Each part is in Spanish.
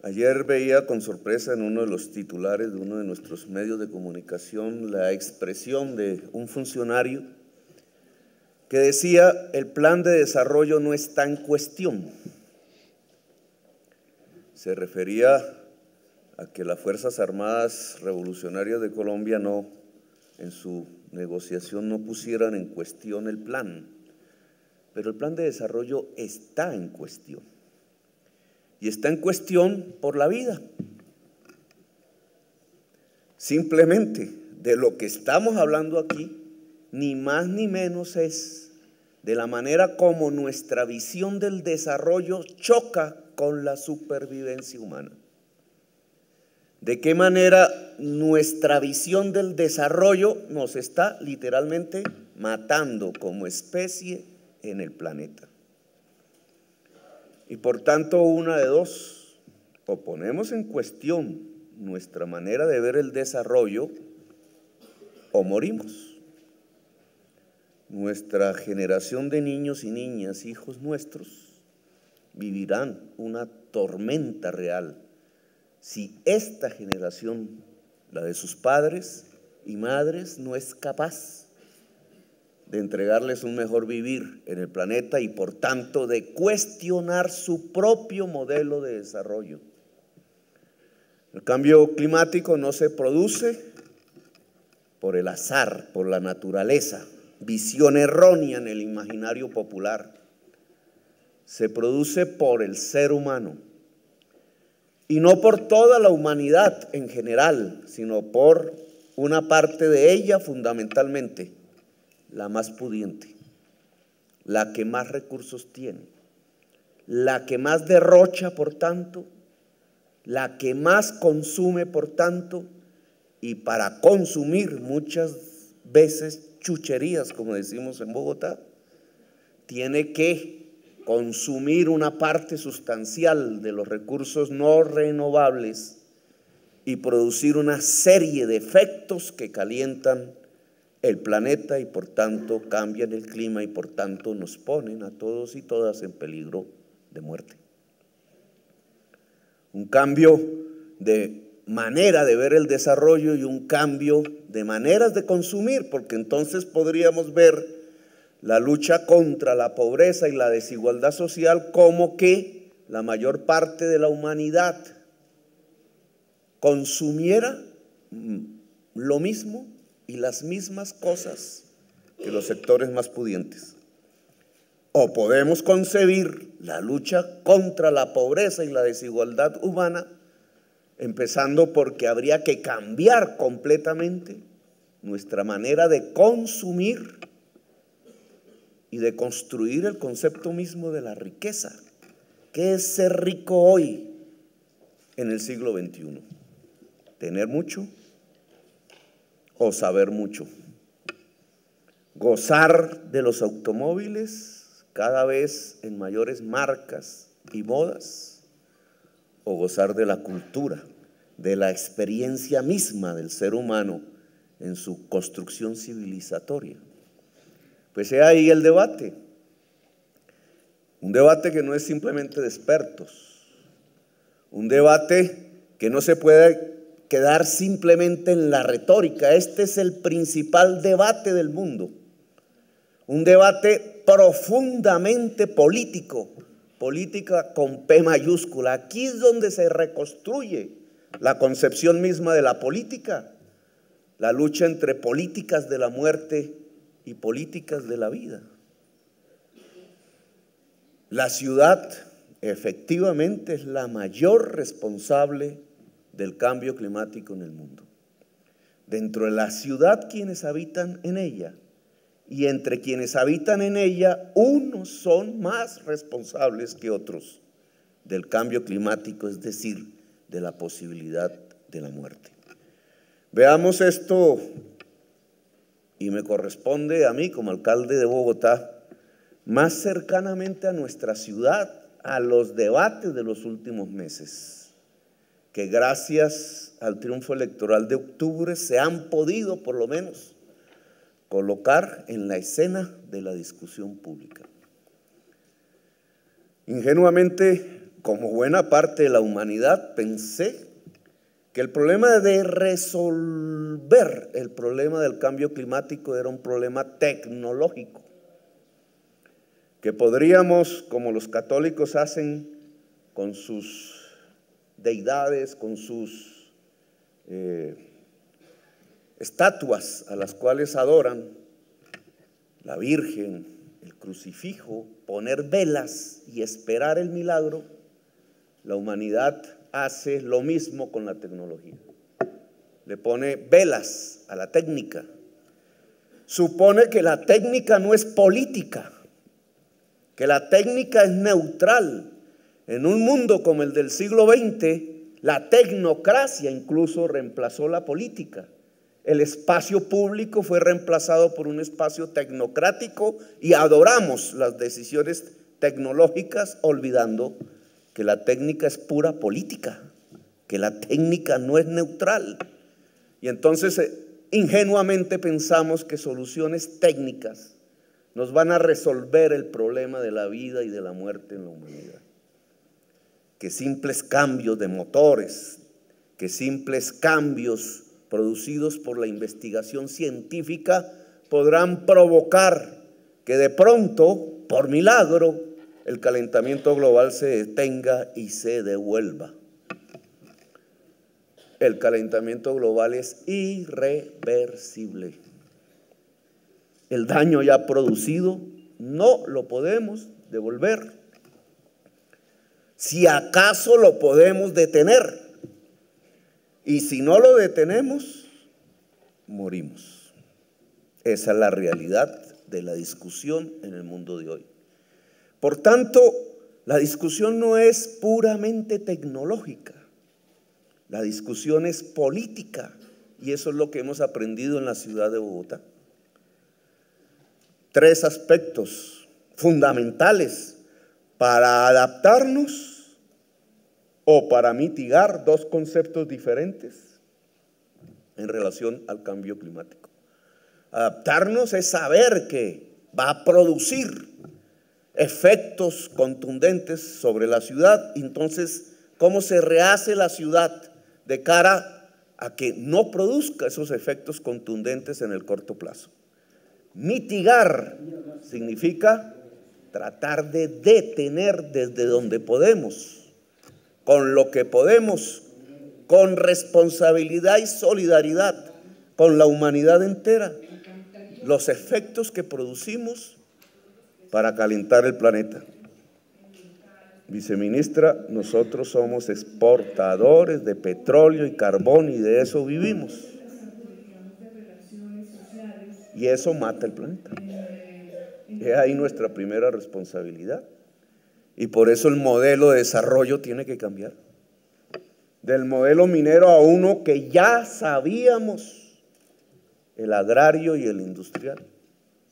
Ayer veía con sorpresa en uno de los titulares de uno de nuestros medios de comunicación la expresión de un funcionario que decía: el plan de desarrollo no está en cuestión. Se refería a que las Fuerzas Armadas Revolucionarias de Colombia en su negociación no pusieran en cuestión el plan, pero el plan de desarrollo está en cuestión. Y está en cuestión por la vida. Simplemente de lo que estamos hablando aquí, ni más ni menos es de la manera como nuestra visión del desarrollo choca con la supervivencia humana. De qué manera nuestra visión del desarrollo nos está literalmente matando como especie en el planeta. Y por tanto, una de dos: o ponemos en cuestión nuestra manera de ver el desarrollo, o morimos. Nuestra generación de niños y niñas, hijos nuestros, vivirán una tormenta real si esta generación, la de sus padres y madres, no es capaz de entregarles un mejor vivir en el planeta y por tanto de cuestionar su propio modelo de desarrollo. El cambio climático no se produce por el azar, por la naturaleza, visión errónea en el imaginario popular. Se produce por el ser humano y no por toda la humanidad en general, sino por una parte de ella fundamentalmente, la más pudiente, la que más recursos tiene, la que más derrocha por tanto, la que más consume por tanto, y para consumir muchas veces chucherías, como decimos en Bogotá, tiene que consumir una parte sustancial de los recursos no renovables y producir una serie de efectos que calientan el planeta y por tanto cambian el clima y por tanto nos ponen a todos y todas en peligro de muerte. Un cambio de manera de ver el desarrollo y un cambio de maneras de consumir, porque entonces podríamos ver la lucha contra la pobreza y la desigualdad social como que la mayor parte de la humanidad consumiera lo mismo y las mismas cosas que los sectores más pudientes. O podemos concebir la lucha contra la pobreza y la desigualdad humana empezando porque habría que cambiar completamente nuestra manera de consumir y de construir el concepto mismo de la riqueza. ¿Qué es ser rico hoy en el siglo XXI? ¿Tener mucho o saber mucho? ¿Gozar de los automóviles cada vez en mayores marcas y modas? ¿O gozar de la cultura, de la experiencia misma del ser humano en su construcción civilizatoria? Pues he ahí el debate. Un debate que no es simplemente de expertos. Un debate que no se puede quedar simplemente en la retórica. Este es el principal debate del mundo. Un debate profundamente político. Política con P mayúscula. Aquí es donde se reconstruye la concepción misma de la política, la lucha entre políticas de la muerte y políticas de la vida. La ciudad efectivamente es la mayor responsable del cambio climático en el mundo. Dentro de la ciudad, quienes habitan en ella, y entre quienes habitan en ella, unos son más responsables que otros del cambio climático, es decir, de la posibilidad de la muerte. Veamos esto, y me corresponde a mí como alcalde de Bogotá, más cercanamente a nuestra ciudad, a los debates de los últimos meses, que gracias al triunfo electoral de octubre se han podido por lo menos colocar en la escena de la discusión pública. Ingenuamente como buena parte de la humanidad, pensé que el problema de resolver el problema del cambio climático era un problema tecnológico, que podríamos, como los católicos hacen con sus deidades, con sus estatuas a las cuales adoran, la Virgen, el crucifijo, poner velas y esperar el milagro. La humanidad hace lo mismo con la tecnología. Le pone velas a la técnica. Supone que la técnica no es política, que la técnica es neutral. En un mundo como el del siglo XX, la tecnocracia incluso reemplazó la política. El espacio público fue reemplazado por un espacio tecnocrático y adoramos las decisiones tecnológicas olvidando que la técnica es pura política, que la técnica no es neutral. Y entonces ingenuamente pensamos que soluciones técnicas nos van a resolver el problema de la vida y de la muerte en la humanidad. Que simples cambios de motores, que simples cambios producidos por la investigación científica podrán provocar que de pronto, por milagro, el calentamiento global se detenga y se devuelva. El calentamiento global es irreversible. El daño ya producido no lo podemos devolver. Si acaso lo podemos detener. Y si no lo detenemos, morimos. Esa es la realidad de la discusión en el mundo de hoy. Por tanto, la discusión no es puramente tecnológica. La discusión es política. Y eso es lo que hemos aprendido en la ciudad de Bogotá. 3 aspectos fundamentales para adaptarnos o para mitigar 2 conceptos diferentes en relación al cambio climático. Adaptarnos es saber que va a producir efectos contundentes sobre la ciudad. Entonces, ¿cómo se rehace la ciudad de cara a que no produzca esos efectos contundentes en el corto plazo? Mitigar significa tratar de detener desde donde podemos, con lo que podemos, con responsabilidad y solidaridad con la humanidad entera, los efectos que producimos para calentar el planeta. Viceministra, nosotros somos exportadores de petróleo y carbón y de eso vivimos. Y eso mata el planeta. Es ahí nuestra primera responsabilidad. Y por eso el modelo de desarrollo tiene que cambiar. Del modelo minero a uno que ya sabíamos, el agrario y el industrial,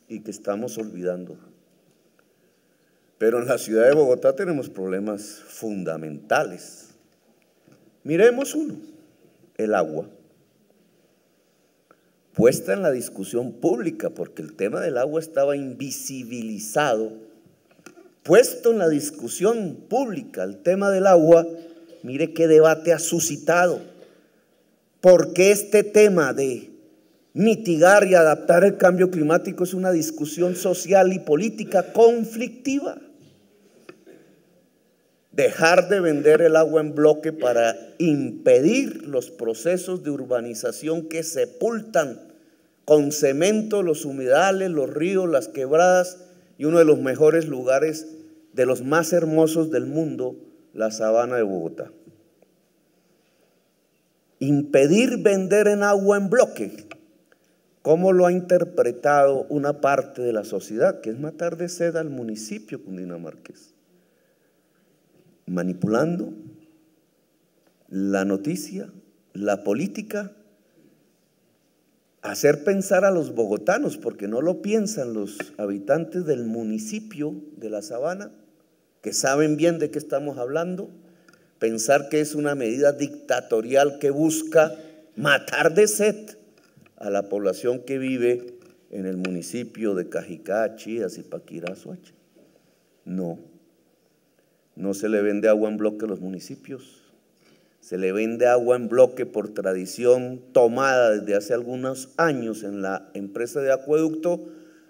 y que estamos olvidando. Pero en la ciudad de Bogotá tenemos problemas fundamentales. Miremos uno, el agua. Puesta en la discusión pública, porque el tema del agua estaba invisibilizado, puesto en la discusión pública el tema del agua, mire qué debate ha suscitado. Porque este tema de mitigar y adaptar el cambio climático es una discusión social y política conflictiva. Dejar de vender el agua en bloque para impedir los procesos de urbanización que sepultan con cemento los humedales, los ríos, las quebradas y uno de los mejores lugares, de los más hermosos del mundo, la sabana de Bogotá. Impedir vender en agua en bloque, ¿cómo lo ha interpretado una parte de la sociedad? Que es matar de sed al municipio cundinamarqués. Manipulando la noticia, la política, hacer pensar a los bogotanos, porque no lo piensan los habitantes del municipio de La Sabana, que saben bien de qué estamos hablando, pensar que es una medida dictatorial que busca matar de sed a la población que vive en el municipio de Cajicá, Chías, Zipaquirá, Soacha. No. No se le vende agua en bloque a los municipios, se le vende agua en bloque por tradición tomada desde hace algunos años en la empresa de acueducto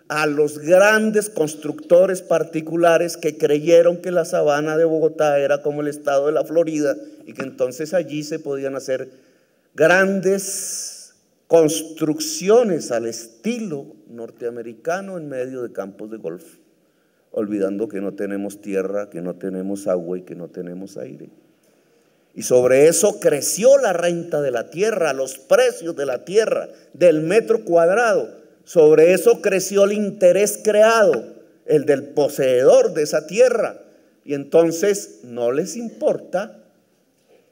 a los grandes constructores particulares que creyeron que la sabana de Bogotá era como el estado de la Florida y que entonces allí se podían hacer grandes construcciones al estilo norteamericano en medio de campos de golf, olvidando que no tenemos tierra, que no tenemos agua y que no tenemos aire. Y sobre eso creció la renta de la tierra, los precios de la tierra, del metro cuadrado. Sobre eso creció el interés creado, el del poseedor de esa tierra. Y entonces no les importa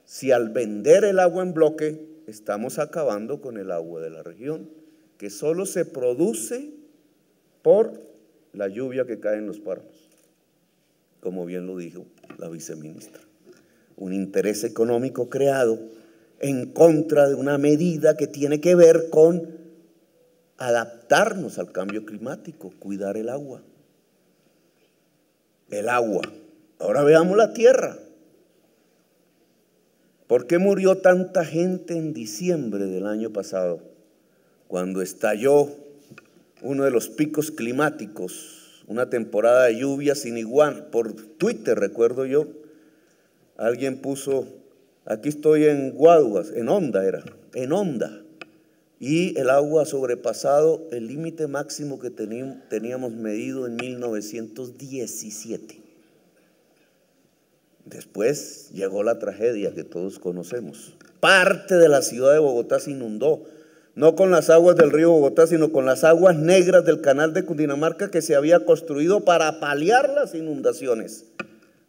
si al vender el agua en bloque estamos acabando con el agua de la región, que solo se produce por la lluvia que cae en los páramos, como bien lo dijo la viceministra. Un interés económico creado en contra de una medida que tiene que ver con adaptarnos al cambio climático, cuidar el agua. El agua. Ahora veamos la tierra. ¿Por qué murió tanta gente en diciembre del año pasado, cuando estalló uno de los picos climáticos, una temporada de lluvia sin igual? Por Twitter, recuerdo yo, alguien puso, aquí estoy en Guaduas, en Honda era, en Honda, y el agua ha sobrepasado el límite máximo que teníamos medido en 1917. Después llegó la tragedia que todos conocemos. Parte de la ciudad de Bogotá se inundó, no con las aguas del río Bogotá, sino con las aguas negras del canal de Cundinamarca que se había construido para paliar las inundaciones,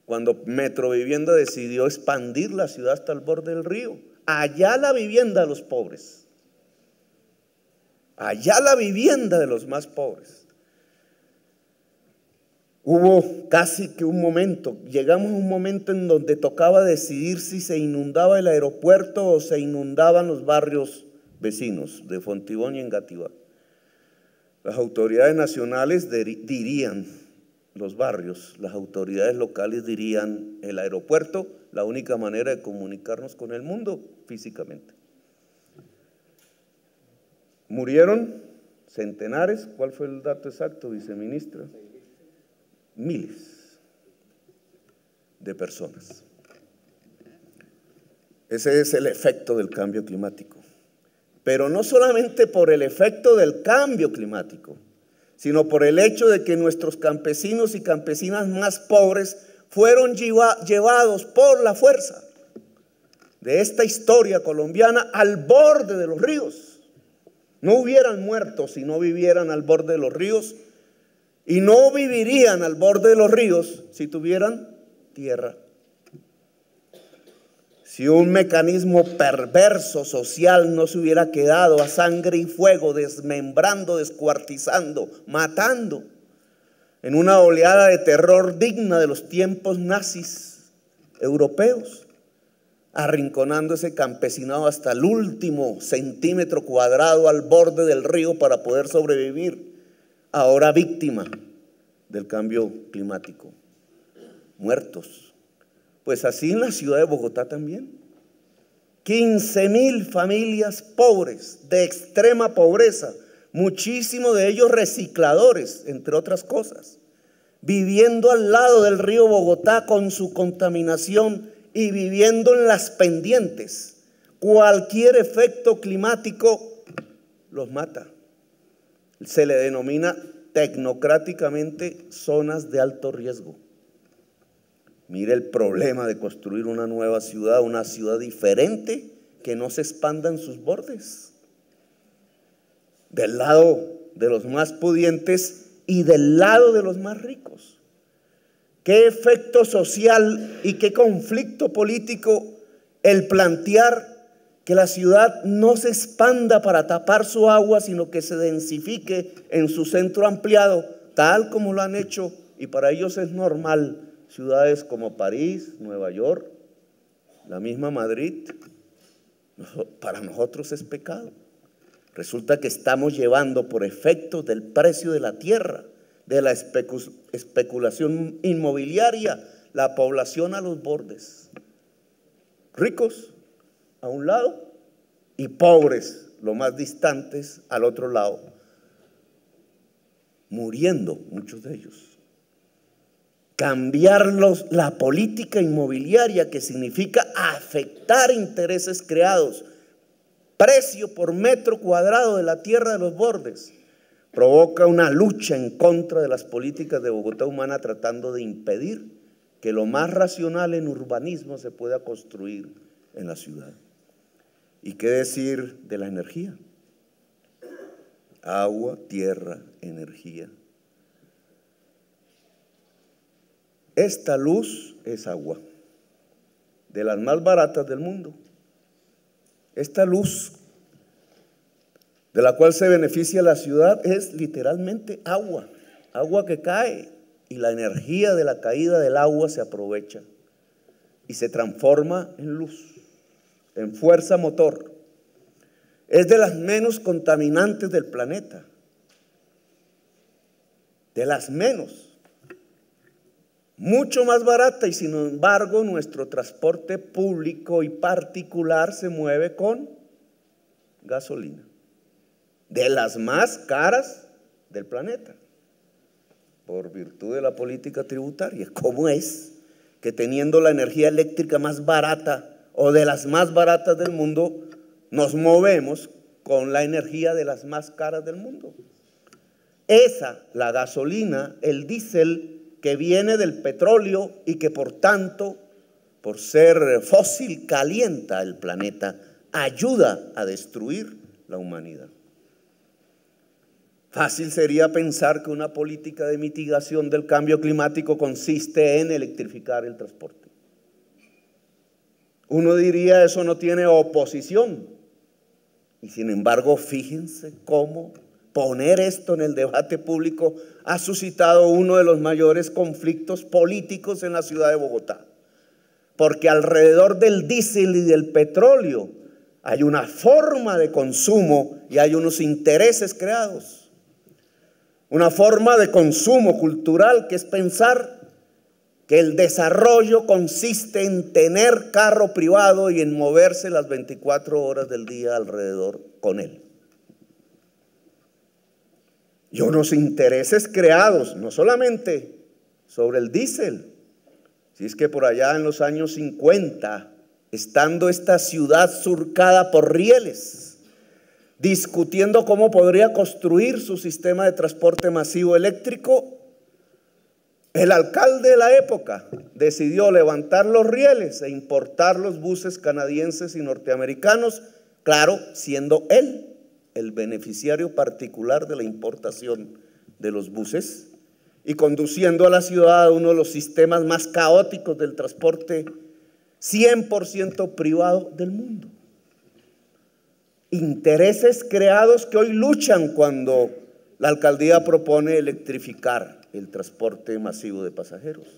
cuando Metrovivienda decidió expandir la ciudad hasta el borde del río. Allá la vivienda de los pobres, allá la vivienda de los más pobres. Hubo casi que un momento, llegamos a un momento en donde tocaba decidir si se inundaba el aeropuerto o se inundaban los barrios vecinos de Fontibón y Engativá. Las autoridades nacionales dirían los barrios, las autoridades locales dirían el aeropuerto, la única manera de comunicarnos con el mundo físicamente. Murieron centenares, ¿cuál fue el dato exacto, viceministra? Miles de personas. Ese es el efecto del cambio climático. Pero no solamente por el efecto del cambio climático, sino por el hecho de que nuestros campesinos y campesinas más pobres fueron llevados por la fuerza de esta historia colombiana al borde de los ríos. No hubieran muerto si no vivieran al borde de los ríos, y no vivirían al borde de los ríos si tuvieran tierra. Si un mecanismo perverso social no se hubiera quedado a sangre y fuego, desmembrando, descuartizando, matando, en una oleada de terror digna de los tiempos nazis europeos, arrinconando ese campesinado hasta el último centímetro cuadrado al borde del río para poder sobrevivir, ahora víctima del cambio climático, muertos. Pues así en la ciudad de Bogotá también, 15.000 familias pobres, de extrema pobreza, muchísimos de ellos recicladores, entre otras cosas, viviendo al lado del río Bogotá con su contaminación y viviendo en las pendientes. Cualquier efecto climático los mata. Se le denomina tecnocráticamente zonas de alto riesgo. Mire el problema de construir una nueva ciudad, una ciudad diferente que no se expanda en sus bordes. Del lado de los más pudientes y del lado de los más ricos. ¿Qué efecto social y qué conflicto político el plantear que la ciudad no se expanda para tapar su agua, sino que se densifique en su centro ampliado, tal como lo han hecho, y para ellos es normal, ciudades como París, Nueva York, la misma Madrid? Para nosotros es pecado. Resulta que estamos llevando por efecto del precio de la tierra, de la especulación inmobiliaria, la población a los bordes, ricos a un lado y pobres, lo más distantes, al otro lado, muriendo muchos de ellos. Cambiar la política inmobiliaria, que significa afectar intereses creados, precio por metro cuadrado de la tierra de los bordes, provoca una lucha en contra de las políticas de Bogotá Humana, tratando de impedir que lo más racional en urbanismo se pueda construir en la ciudad. ¿Y qué decir de la energía? Agua, tierra, energía. Esta luz es agua, de las más baratas del mundo. Esta luz de la cual se beneficia la ciudad es literalmente agua, agua que cae, y la energía de la caída del agua se aprovecha y se transforma en luz, en fuerza motor. Es de las menos contaminantes del planeta, de las menos. Mucho más barata, y sin embargo nuestro transporte público y particular se mueve con gasolina, de las más caras del planeta, por virtud de la política tributaria. ¿Cómo es que teniendo la energía eléctrica más barata o de las más baratas del mundo, nos movemos con la energía de las más caras del mundo? Esa, la gasolina, el diésel, que viene del petróleo y que por tanto, por ser fósil, calienta el planeta, ayuda a destruir la humanidad. Fácil sería pensar que una política de mitigación del cambio climático consiste en electrificar el transporte. Uno diría, eso no tiene oposición. Y sin embargo, fíjense cómo poner esto en el debate público ha suscitado uno de los mayores conflictos políticos en la ciudad de Bogotá. Porque alrededor del diésel y del petróleo hay una forma de consumo y hay unos intereses creados. Una forma de consumo cultural que es pensar que el desarrollo consiste en tener carro privado y en moverse las 24 horas del día alrededor con él. Y unos intereses creados, no solamente sobre el diésel, si es que por allá en los años 50, estando esta ciudad surcada por rieles, discutiendo cómo podría construir su sistema de transporte masivo eléctrico, el alcalde de la época decidió levantar los rieles e importar los buses canadienses y norteamericanos, claro, siendo él el beneficiario particular de la importación de los buses, y conduciendo a la ciudad a uno de los sistemas más caóticos del transporte 100% privado del mundo. Intereses creados que hoy luchan cuando la alcaldía propone electrificar el transporte masivo de pasajeros,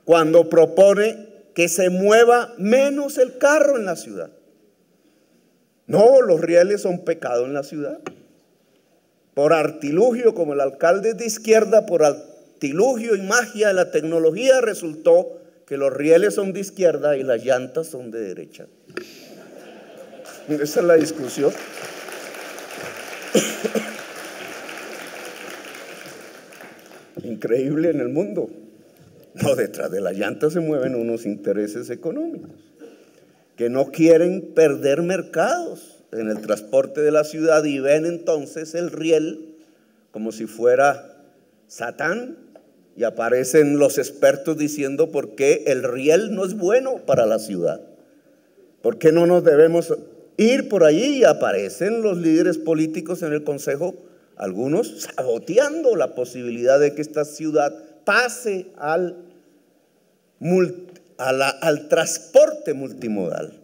cuando propone que se mueva menos el carro en la ciudad. No, los rieles son pecado en la ciudad. Por artilugio, como el alcalde es de izquierda, por artilugio y magia de la tecnología, resultó que los rieles son de izquierda y las llantas son de derecha. Esa es la discusión. Increíble en el mundo. No, detrás de las llantas se mueven unos intereses económicos que no quieren perder mercados en el transporte de la ciudad, y ven entonces el riel como si fuera Satán, y aparecen los expertos diciendo por qué el riel no es bueno para la ciudad, por qué no nos debemos ir por allí, y aparecen los líderes políticos en el consejo, algunos saboteando la posibilidad de que esta ciudad pase al transporte multimodal.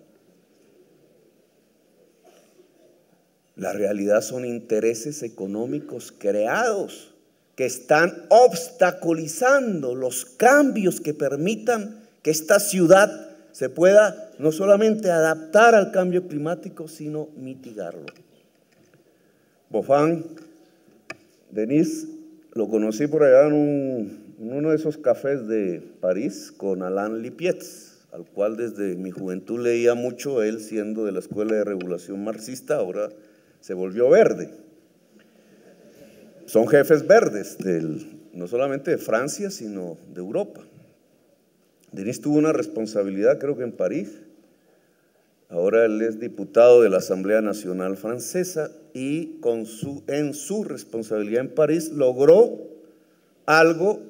La realidad son intereses económicos creados que están obstaculizando los cambios que permitan que esta ciudad se pueda no solamente adaptar al cambio climático, sino mitigarlo. Bofán, Denis, lo conocí por allá en en uno de esos cafés de París con Alain Lipietz, al cual desde mi juventud leía mucho, él siendo de la Escuela de Regulación Marxista, ahora se volvió verde. Son jefes verdes, no solamente de Francia, sino de Europa. Denis tuvo una responsabilidad, creo que en París. Ahora él es diputado de la Asamblea Nacional Francesa y en su responsabilidad en París logró algo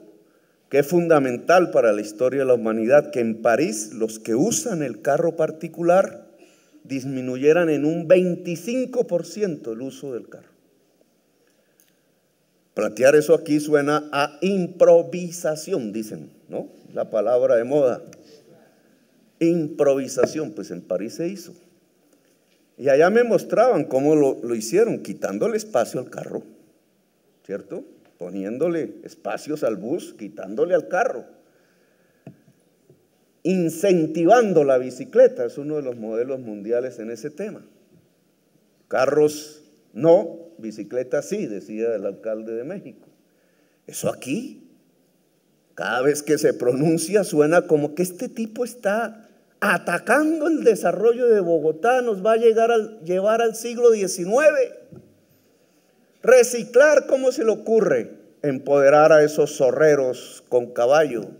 que es fundamental para la historia de la humanidad, que en París los que usan el carro particular disminuyeran en un 25% el uso del carro. Plantear eso aquí suena a improvisación, dicen, ¿no? La palabra de moda. Improvisación, pues en París se hizo. Y allá me mostraban cómo lo hicieron, quitándole espacio al carro, ¿cierto? Poniéndole espacios al bus, quitándole al carro. Incentivando la bicicleta, es uno de los modelos mundiales en ese tema. Carros no, bicicleta sí, decía el alcalde de México. Eso aquí, cada vez que se pronuncia, suena como que este tipo está atacando el desarrollo de Bogotá, nos va a llevar al siglo XIX. Reciclar, ¿cómo se le ocurre? Empoderar a esos zorreros con caballo,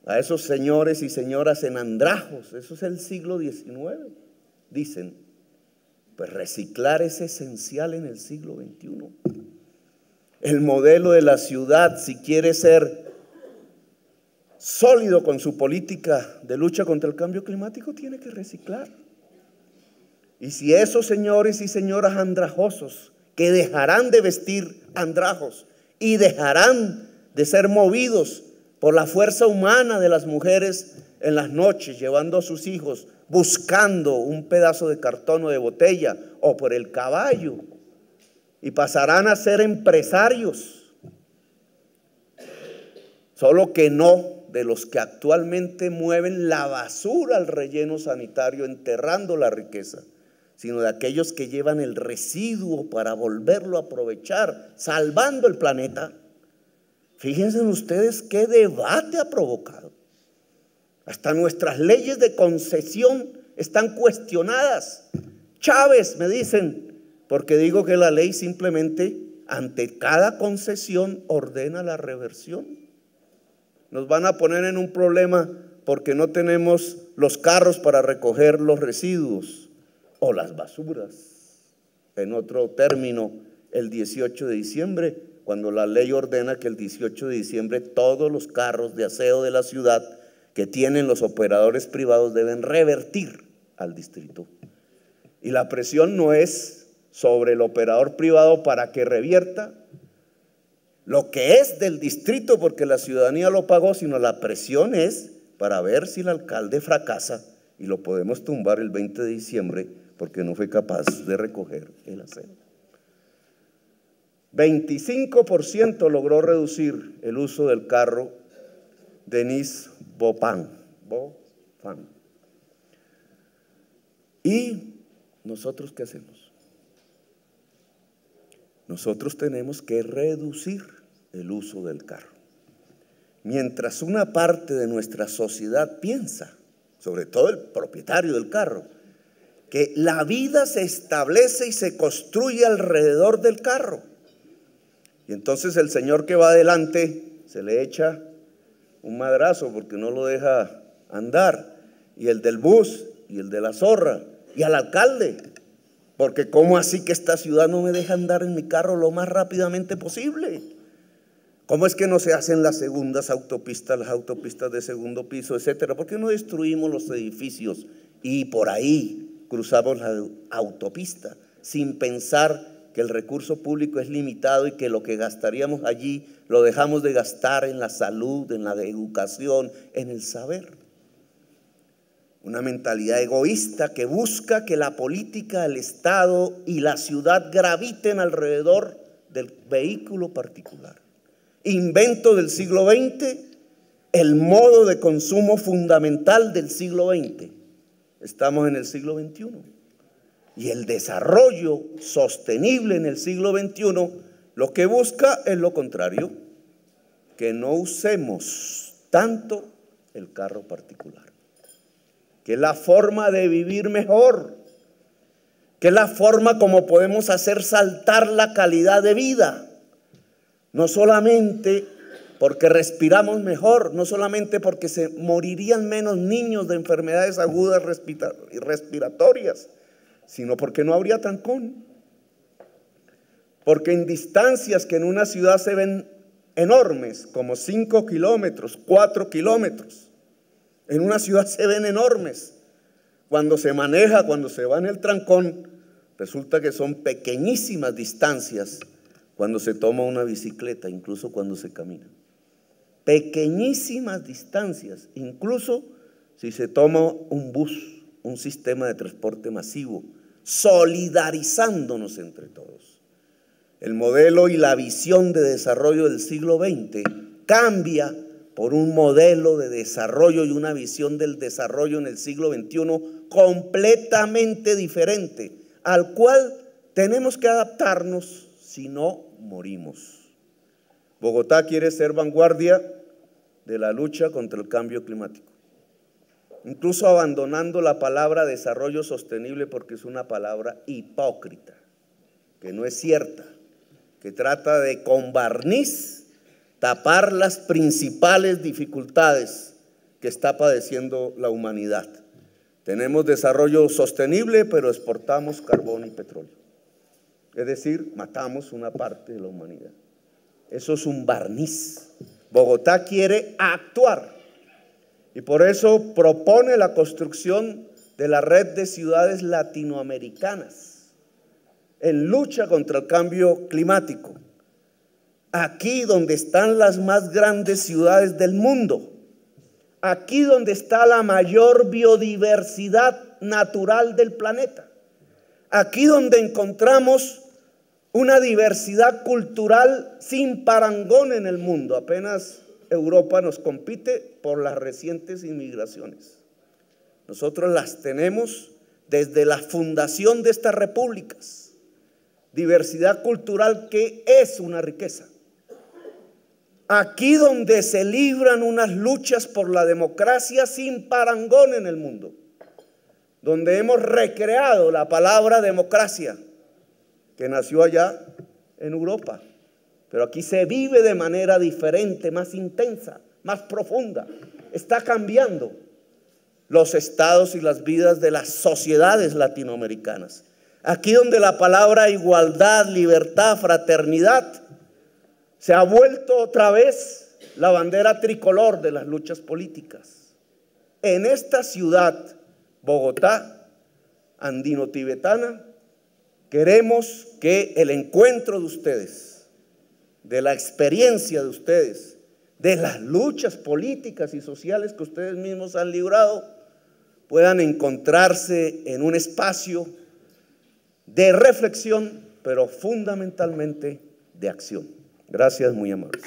a esos señores y señoras en andrajos. Eso es el siglo XIX, dicen. Pues reciclar es esencial en el siglo XXI. El modelo de la ciudad, si quiere ser sólido con su política de lucha contra el cambio climático, tiene que reciclar. Y si esos señores y señoras andrajosos que dejarán de vestir andrajos y dejarán de ser movidos por la fuerza humana de las mujeres en las noches, llevando a sus hijos, buscando un pedazo de cartón o de botella, o por el caballo, y pasarán a ser empresarios, solo que no de los que actualmente mueven la basura al relleno sanitario, enterrando la riqueza, sino de aquellos que llevan el residuo para volverlo a aprovechar, salvando el planeta. Fíjense ustedes qué debate ha provocado. Hasta nuestras leyes de concesión están cuestionadas. Chávez, me dicen, porque digo que la ley simplemente ante cada concesión ordena la reversión. Nos van a poner en un problema porque no tenemos los carros para recoger los residuos o las basuras. En otro término, el 18 de diciembre, cuando la ley ordena que el 18 de diciembre todos los carros de aseo de la ciudad que tienen los operadores privados deben revertir al distrito. Y la presión no es sobre el operador privado para que revierta lo que es del distrito porque la ciudadanía lo pagó, sino la presión es para ver si el alcalde fracasa y lo podemos tumbar el 20 de diciembre porque no fue capaz de recoger el aseo. 25% logró reducir el uso del carro Denis Beaufin. ¿Y nosotros qué hacemos? Nosotros tenemos que reducir el uso del carro. Mientras una parte de nuestra sociedad piensa, sobre todo el propietario del carro, que la vida se establece y se construye alrededor del carro. Y entonces el señor que va adelante se le echa un madrazo porque no lo deja andar. Y el del bus, y el de la zorra, y al alcalde. Porque ¿cómo así que esta ciudad no me deja andar en mi carro lo más rápidamente posible? ¿Cómo es que no se hacen las segundas autopistas, las autopistas de segundo piso, etcétera? ¿Por qué no destruimos los edificios y por ahí cruzamos la autopista sin pensar que el recurso público es limitado y que lo que gastaríamos allí lo dejamos de gastar en la salud, en la educación, en el saber? Una mentalidad egoísta que busca que la política, el Estado y la ciudad graviten alrededor del vehículo particular. Invento del siglo XX, el modo de consumo fundamental del siglo XX. Estamos en el siglo XXI. Y el desarrollo sostenible en el siglo XXI lo que busca es lo contrario. que no usemos tanto el carro particular, que es la forma de vivir mejor, que es la forma como podemos hacer saltar la calidad de vida, no solamente porque respiramos mejor, no solamente porque se morirían menos niños de enfermedades agudas respiratorias, sino porque no habría trancón. Porque en distancias que en una ciudad se ven enormes, como 5 kilómetros, 4 kilómetros, en una ciudad se ven enormes. Cuando se maneja, cuando se va en el trancón, resulta que son pequeñísimas distancias cuando se toma una bicicleta, incluso cuando se camina. Pequeñísimas distancias, incluso si se toma un bus, un sistema de transporte masivo, solidarizándonos entre todos. El modelo y la visión de desarrollo del siglo XX cambia por un modelo de desarrollo y una visión del desarrollo en el siglo XXI completamente diferente, al cual tenemos que adaptarnos, si no morimos. Bogotá quiere ser vanguardia de la lucha contra el cambio climático, incluso abandonando la palabra desarrollo sostenible porque es una palabra hipócrita, que no es cierta, que trata de con barniz tapar las principales dificultades que está padeciendo la humanidad. Tenemos desarrollo sostenible, pero exportamos carbón y petróleo. Es decir, matamos una parte de la humanidad. Eso es un barniz. Bogotá quiere actuar y por eso propone la construcción de la red de ciudades latinoamericanas en lucha contra el cambio climático. Aquí donde están las más grandes ciudades del mundo, aquí donde está la mayor biodiversidad natural del planeta, aquí donde encontramos una diversidad cultural sin parangón en el mundo. Apenas Europa nos compite por las recientes inmigraciones. Nosotros las tenemos desde la fundación de estas repúblicas. Diversidad cultural que es una riqueza. Aquí donde se libran unas luchas por la democracia sin parangón en el mundo, donde hemos recreado la palabra democracia, que nació allá en Europa, pero aquí se vive de manera diferente, más intensa, más profunda. Está cambiando los estados y las vidas de las sociedades latinoamericanas. Aquí donde la palabra igualdad, libertad, fraternidad se ha vuelto otra vez la bandera tricolor de las luchas políticas. En esta ciudad, Bogotá, andino-tibetana, queremos que el encuentro de ustedes, de la experiencia de ustedes, de las luchas políticas y sociales que ustedes mismos han librado, puedan encontrarse en un espacio de reflexión, pero fundamentalmente de acción. Gracias, muy amables.